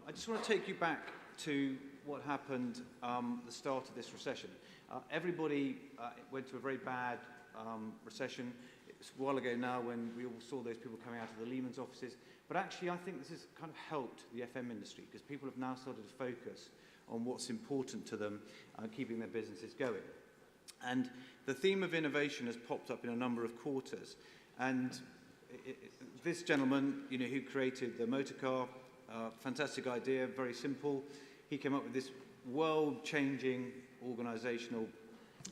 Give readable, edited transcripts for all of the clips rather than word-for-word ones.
I just want to take you back to what happened at the start of this recession. Everybody went to a very bad recession. It's a while ago now when we all saw those people coming out of the Lehman's offices. But actually, I think this has kind of helped the FM industry because people have now started to focus on what's important to them, keeping their businesses going. And the theme of innovation has popped up in a number of quarters. And this gentleman, who created the motor car, fantastic idea, very simple. He came up with this world-changing organizational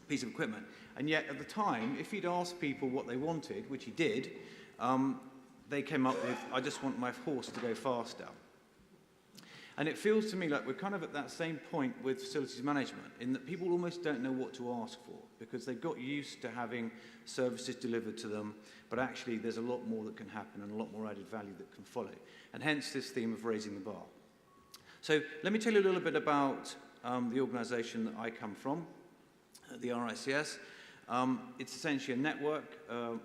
piece of equipment. And yet, at the time, if he'd asked people what they wanted, which he did, they came up with, I just want my horse to go faster. And it feels to me like we're kind of at that same point with facilities management, in that people almost don't know what to ask for, because they've got used to having services delivered to them, but actually there's a lot more that can happen and a lot more added value that can follow. And hence this theme of raising the bar. So let me tell you a little bit about the organization that I come from, the RICS. It's essentially a network of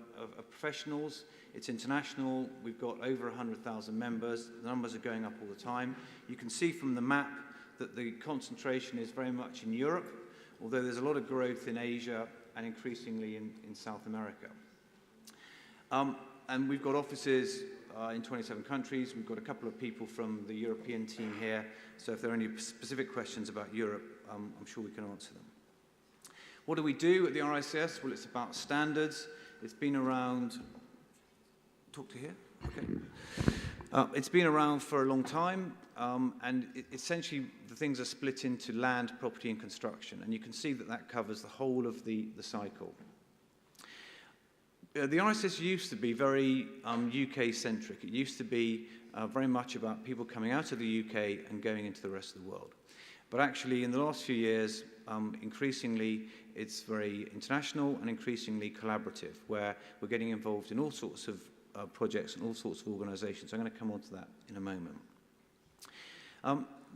professionals. It's international. We've got over 100,000 members. The numbers are going up all the time. You can see from the map that the concentration is very much in Europe, although there's a lot of growth in Asia and increasingly in South America. And we've got offices in 27 countries. We've got a couple of people from the European team here, so if there are any specific questions about Europe, I'm sure we can answer them. What do we do at the RICS? Well, it's about standards. It's been around... Talk to here? Okay. It's been around for a long time, and essentially the things are split into land, property, and construction, and you can see that that covers the whole of the cycle. The RICS used to be very UK-centric. It used to be very much about people coming out of the UK and going into the rest of the world. But actually, in the last few years, increasingly, it's very international and increasingly collaborative, where we're getting involved in all sorts of projects and all sorts of organizations. I'm going to come on to that in a moment.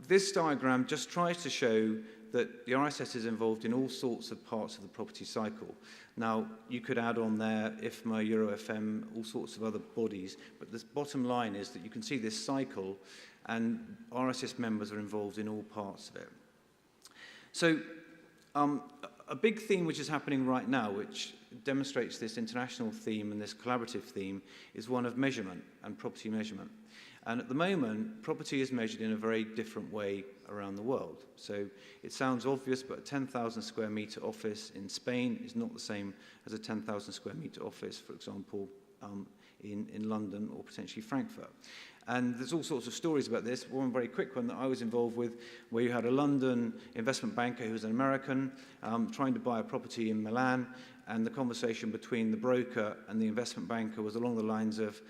This diagram just tries to show that the RICS is involved in all sorts of parts of the property cycle. Now, you could add on there IFMA, Euro FM, all sorts of other bodies, but the bottom line is that you can see this cycle, and RICS members are involved in all parts of it. So, a big theme which is happening right now, which demonstrates this international theme and this collaborative theme, is one of measurement and property measurement. And at the moment, property is measured in a very different way around the world. So it sounds obvious, but a 10,000 square meter office in Spain is not the same as a 10,000 square meter office, for example, in London or potentially Frankfurt. And there's all sorts of stories about this. One very quick one that I was involved with, where you had a London investment banker who was an American trying to buy a property in Milan, and the conversation between the broker and the investment banker was along the lines of,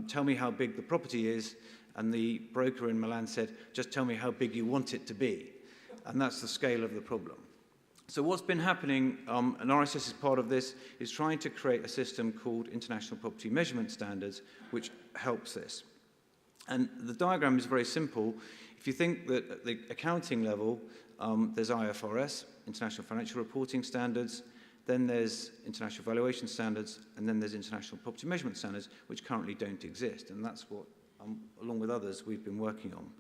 tell me how big the property is, and the broker in Milan said, just tell me how big you want it to be. And that's the scale of the problem. So what's been happening, and RICS is part of this, is trying to create a system called International Property Measurement Standards, which helps this. And the diagram is very simple. If you think that at the accounting level, there's IFRS, International Financial Reporting Standards, then there's International Valuation Standards, and then there's International Property Measurement Standards, which currently don't exist. And that's what, along with others, we've been working on.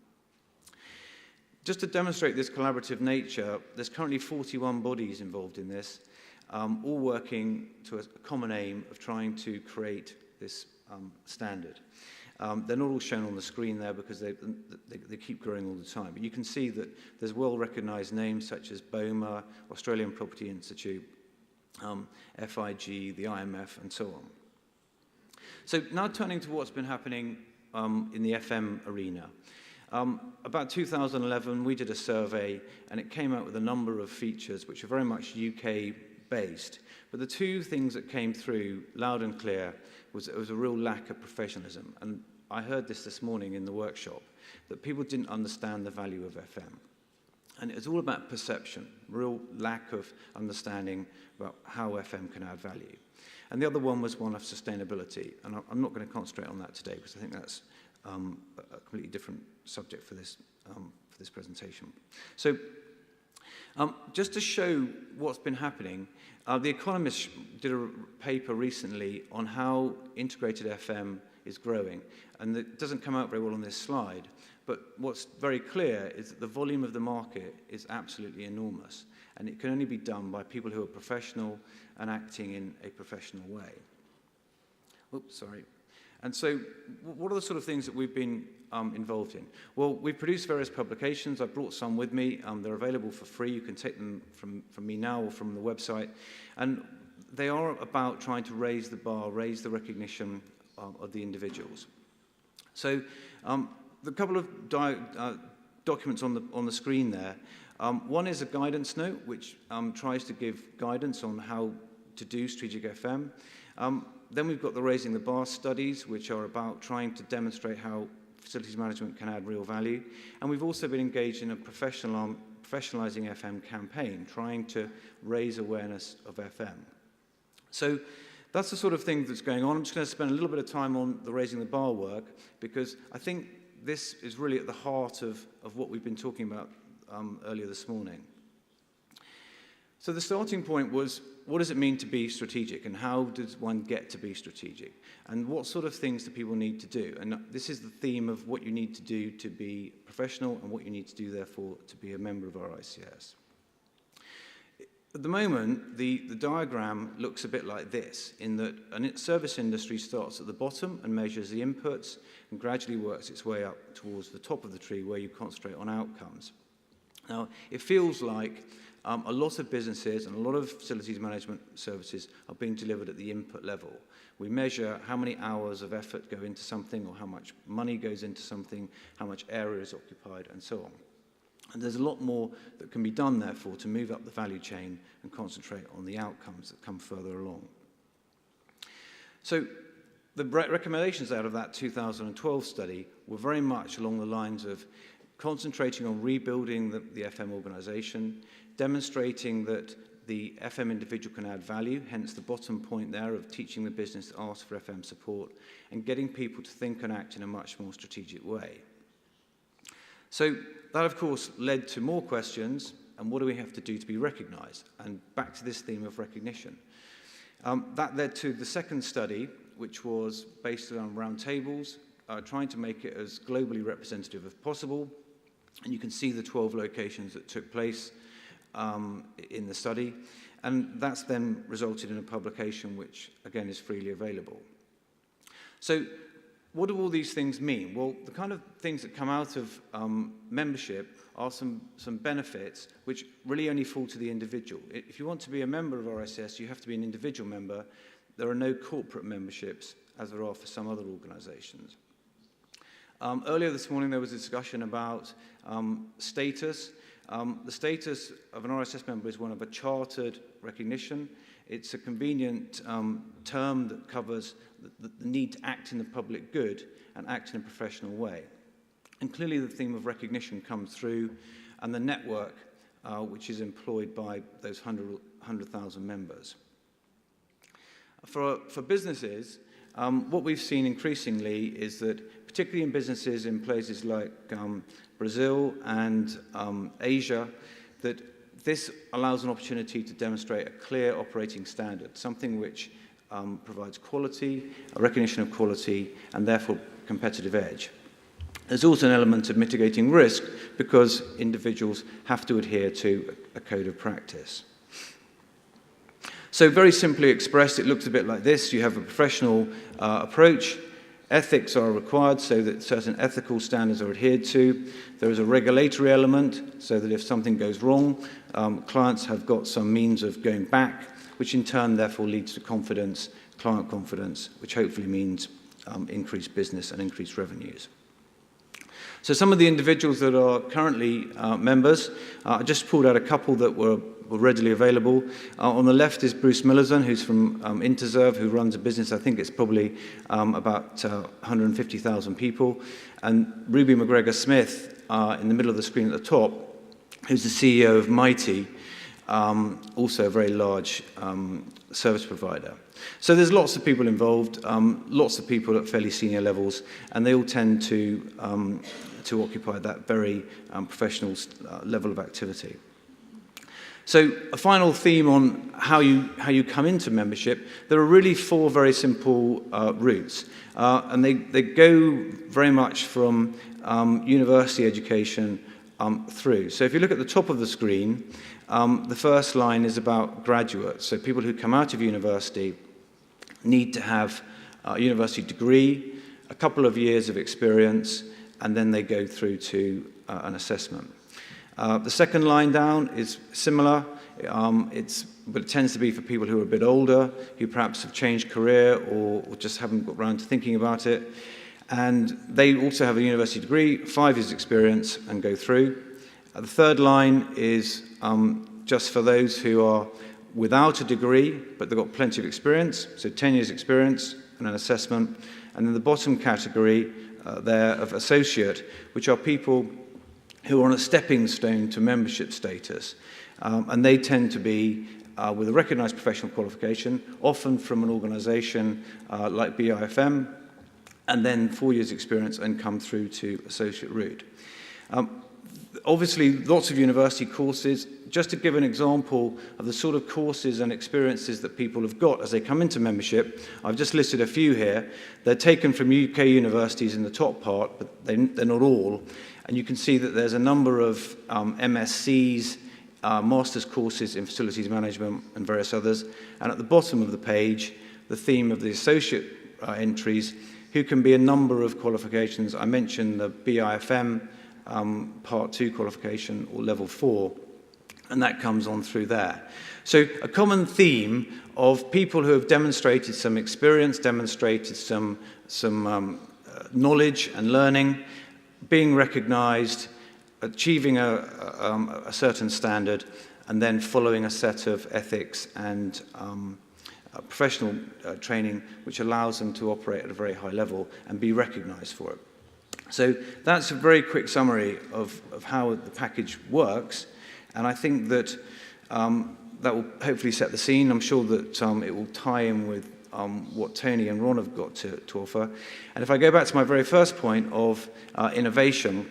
Just to demonstrate this collaborative nature, there's currently 41 bodies involved in this, all working to a common aim of trying to create this standard. They're not all shown on the screen there because they keep growing all the time. But you can see that there's well-recognized names such as BOMA, Australian Property Institute, FIG, the IMF, and so on. So now turning to what's been happening in the FM arena. About 2011, we did a survey, and it came out with a number of features which are very much UK-based. But the two things that came through loud and clear was there was a real lack of professionalism. And I heard this morning in the workshop, that people didn't understand the value of FM. And it was all about perception, real lack of understanding about how FM can add value. And the other one was one of sustainability. And I'm not going to concentrate on that today because I think that's a completely different subject for this presentation. So just to show what's been happening, The Economist did a paper recently on how integrated FM is growing. And it doesn't come out very well on this slide, But what's very clear is that the volume of the market is absolutely enormous, and it can only be done by people who are professional and acting in a professional way. Oops, sorry. And so what are the sort of things that we've been involved in? Well, we've produced various publications. I brought some with me. They're available for free. You can take them from me now or from the website. And they are about trying to raise the bar, raise the recognition of the individuals. So the couple of documents on the screen there. One is a guidance note, which tries to give guidance on how to do strategic FM. Then we've got the Raising the Bar studies, which are about trying to demonstrate how facilities management can add real value. And we've also been engaged in a professionalizing FM campaign, trying to raise awareness of FM. So that's the sort of thing that's going on. I'm just going to spend a little bit of time on the Raising the Bar work, because I think this is really at the heart of what we've been talking about earlier this morning. So the starting point was, what does it mean to be strategic, and how does one get to be strategic? And what sort of things do people need to do? And this is the theme of what you need to do to be professional and what you need to do, therefore, to be a member of RICS. At the moment, the diagram looks a bit like this, in that a service industry starts at the bottom and measures the inputs and gradually works its way up towards the top of the tree where you concentrate on outcomes. Now, it feels like a lot of businesses and a lot of facilities management services are being delivered at the input level. We measure how many hours of effort go into something, or how much money goes into something, how much area is occupied, and so on. And there's a lot more that can be done, therefore, to move up the value chain and concentrate on the outcomes that come further along. So the recommendations out of that 2012 study were very much along the lines of concentrating on rebuilding the FM organization, demonstrating that the FM individual can add value, hence the bottom point there of teaching the business to ask for FM support, and getting people to think and act in a much more strategic way. So that, of course, led to more questions, and what do we have to do to be recognized? And back to this theme of recognition. That led to the second study, which was based on roundtables, trying to make it as globally representative as possible. And you can see the 12 locations that took place in the study. And that's then resulted in a publication which, again, is freely available. So what do all these things mean? Well, the kind of things that come out of membership are some benefits which really only fall to the individual. If you want to be a member of RICS, you have to be an individual member. There are no corporate memberships, as there are for some other organizations. Earlier this morning, there was a discussion about status. The status of an RICS member is one of a chartered recognition. It's a convenient term that covers the need to act in the public good and act in a professional way. And clearly the theme of recognition comes through, and the network which is employed by those 100,000 members. For businesses, what we've seen increasingly is that, particularly in businesses in places like Brazil and Asia, that this allows an opportunity to demonstrate a clear operating standard, something which provides quality, a recognition of quality, and therefore competitive edge. There's also an element of mitigating risk because individuals have to adhere to a code of practice. So very simply expressed, it looks a bit like this. You have a professional approach. Ethics are required so that certain ethical standards are adhered to. There is a regulatory element so that if something goes wrong, clients have got some means of going back, which in turn therefore leads to confidence, client confidence, which hopefully means increased business and increased revenues. So some of the individuals that are currently members, I just pulled out a couple that were readily available. On the left is Bruce Millerson, who's from Interserve, who runs a business, I think it's probably about 150,000 people. And Ruby McGregor-Smith, in the middle of the screen at the top, who's the CEO of Mighty, also a very large service provider. So there's lots of people involved, lots of people at fairly senior levels, and they all tend to occupy that very professional level of activity. So a final theme on how you come into membership. There are really four very simple routes, and they go very much from university education through. So if you look at the top of the screen, the first line is about graduates. So people who come out of university need to have a university degree, a couple of years of experience, and then they go through to an assessment. The second line down is similar, but it tends to be for people who are a bit older, who perhaps have changed career or just haven't got around to thinking about it. And they also have a university degree, 5 years experience, and go through. The third line is just for those who are without a degree, but they've got plenty of experience, so 10 years experience and an assessment. And then the bottom category there of associate, which are people who are on a stepping stone to membership status. And they tend to be with a recognized professional qualification, often from an organization like BIFM, and then 4 years experience and come through to associate route. Obviously, lots of university courses. Just to give an example of the sort of courses and experiences that people have got as they come into membership, I've just listed a few here. They're taken from UK universities in the top part, but they're not all. And you can see that there's a number of MSCs, master's courses in facilities management and various others. And at the bottom of the page, the theme of the associate entries, who can be a number of qualifications. I mentioned the BIFM Part 2 qualification or Level 4, and that comes on through there. So a common theme of people who have demonstrated some experience, demonstrated some knowledge and learning, being recognized, achieving a certain standard, and then following a set of ethics and professional training which allows them to operate at a very high level and be recognized for it. So that's a very quick summary of how the package works, and I think that that will hopefully set the scene. I'm sure that it will tie in with what Tony and Ron have got to offer. And if I go back to my very first point of innovation,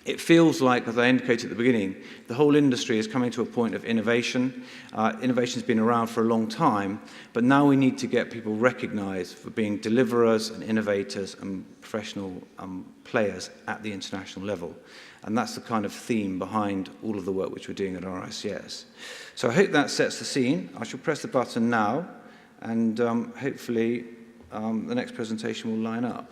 it feels like, as I indicated at the beginning, the whole industry is coming to a point of innovation. Innovation's been around for a long time, but now we need to get people recognized for being deliverers and innovators and professional players at the international level. And that's the kind of theme behind all of the work which we're doing at RICS. So I hope that sets the scene. I shall press the button now, and hopefully the next presentation will line up.